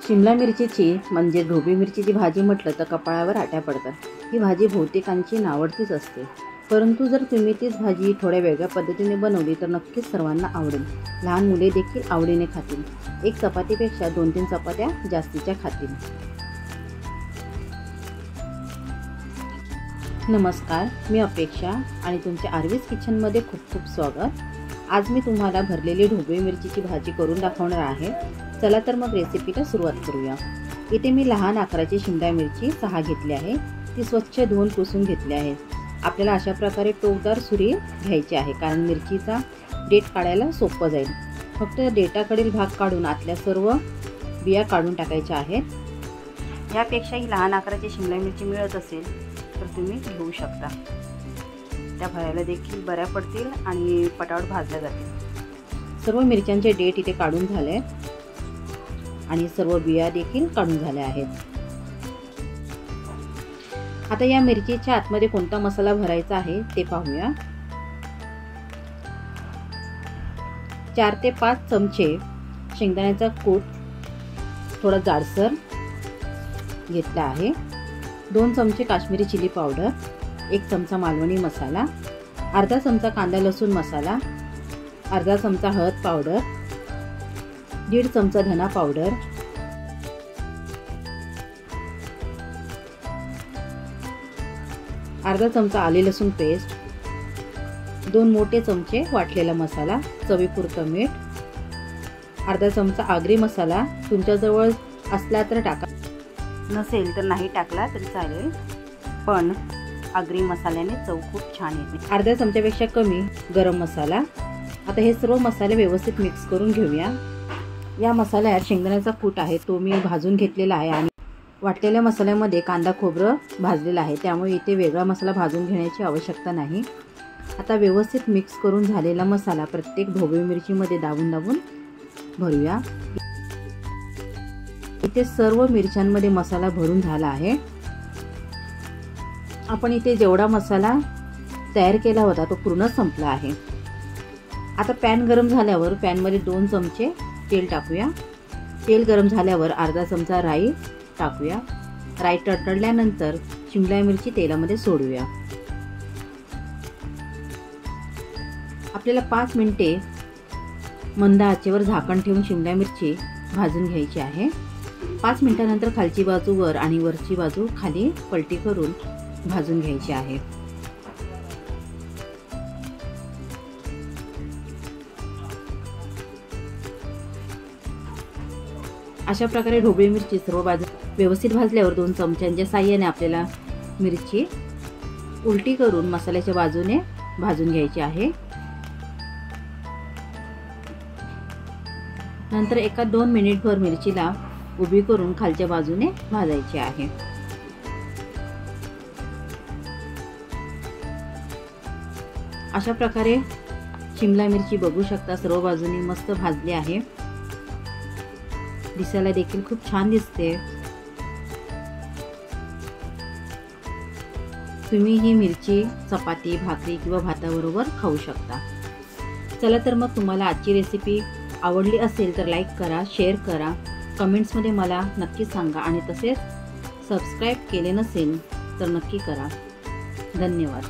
शिमला मिरचीची म्हणजे ढोबळी मिरचीची भाजी म्हटलं तर कपाळावर आट्या पडतात. ही भाजी बहुतेकांची नावडतीच असते, परंतु जर तुम्ही तीच भाजी थोड्या वेगळ्या पद्धतीने बनवली तर नक्कीच सर्वांना आवडेल. लहान मुले देखील आवडीने खातील. एक चपातीपेक्षा 2-3 चपात्या जास्तीच्या खातील. नमस्कार, मी अपेक्षा आणि तुमच्या आर्वीज किचनमध्ये खूप खूप स्वागत. आज मी तुम्हाला भरलेली ढोबळी मिरचीची भाजी करून दाखवणार आहे. चला तर मग रेसिपीला सुरुवात करूया. इथे मी लहान आकाराची शिमला मिरची 6 घेतली आहे. ती स्वच्छ धुवून पुसून घेतली आहे. आपल्याला अशा प्रकारे टोकदार सुरी घ्यायची आहे, कारण मिरचीचा देठ काढायला सोपं जाईल. फक्त देठाकडील भाग काढून आतल्या सर्व बिया काढून टाकायच्या आहेत. यापेक्षाही लहान आकाराची शिमला मिरची मिळत असेल तर तुम्ही घेऊ शकता. त्या भरायला देखील बऱ्या पडतील आणि पटापट भाजल्या जातील. सर्व मिरच्यांचे देठ इथे काढून झाले आणि सर्व बिया देखील काढून झाल्या आहेत. आता या मिरचीच्या आतमध्ये कोणता मसाला भरायचा आहे ते पाहूया. 4 ते 5 चमचे शेंगदाण्याचा कूट थोडा जाडसर घेतला आहे. 2 चमचे काश्मीरी चिली पावडर, 1 चमचा मालवणी मसाला, अर्धा चमचा कांदा लसूण मसाला, अर्धा चमचा हळद पावडर, 1.5 चमचा धना पावडर, अर्धा चमचा आले लसूण पेस्ट, 2 मोठे चमचे वाटलेला मसाला, चवीपुरतं मीठ, अर्धा चमचा आगरी मसाला. तुमच्याजवळ असला तर टाका, नसेल तर नाही टाकला तरी चालेल, पण आगरी मसाल्याने चव खूप छान येते. अर्धा चमच्यापेक्षा कमी गरम मसाला. आता हे सर्व मसाले व्यवस्थित मिक्स करून घेऊया. या मसाल्यात शेंगदाण्याचा कूट आहे तो मी भाजून घेतलेला आहे आणि वाटलेल्या मसाल्यामध्ये कांदा खोबरं भाजलेला आहे, त्यामुळे इथे वेगळा मसाला भाजून घेण्याची आवश्यकता नाही. आता व्यवस्थित मिक्स करून झालेला मसाला प्रत्येक ढोबळी मिरचीमध्ये दाबून दाबून भरूया. इथे सर्व मिरच्यांमध्ये मसाला भरून झाला आहे. आपण इथे जेवढा मसाला तयार केला होता तो पूर्ण संपला आहे. आता पॅन गरम झाल्यावर पॅनमध्ये 2 चमचे तेल टाकूया. तेल गरम झाल्यावर अर्धा चमचा राई टाकूया. राई तडतडल्यानंतर शिमला मिरची तेलामध्ये सोडूया. आपल्याला 5 मिनिटे मंद आचेवर झाकण ठेवून शिमला मिरची भाजून घ्यायची आहे. 5 मिनिटांनंतर खालची बाजू वर आणि वरची बाजू खाली पलटी करून भाजून घ्यायची आहे. अशा प्रकारे ढोबळी मिरची सर्व बाजू व्यवस्थित भाजल्यावर 2 चमच्यांच्या साहाय्याने आपल्याला मिरची उलटी करून मसाल्याच्या बाजूने भाजून घ्यायची आहे. नंतर 1-2 मिनिटभर मिरचीला उभी करून खालच्या बाजूने भाजायची आहे. अशा प्रकारे शिमला मिरची बघू शकता सर्व बाजूनी मस्त भाजली आहे. दिसायला देखील खूप छान दिसते. तुम्ही ही मिरची चपाती, भाकरी किंवा भाताबरोबर खाऊ शकता. चला तर मग तुम्हाला आजची रेसिपी आवडली असेल तर लाईक करा, शेअर करा, कमेंट्समध्ये मला नक्की सांगा आणि तसेच सबस्क्राईब केले नसेल तर नक्की करा. धन्यवाद.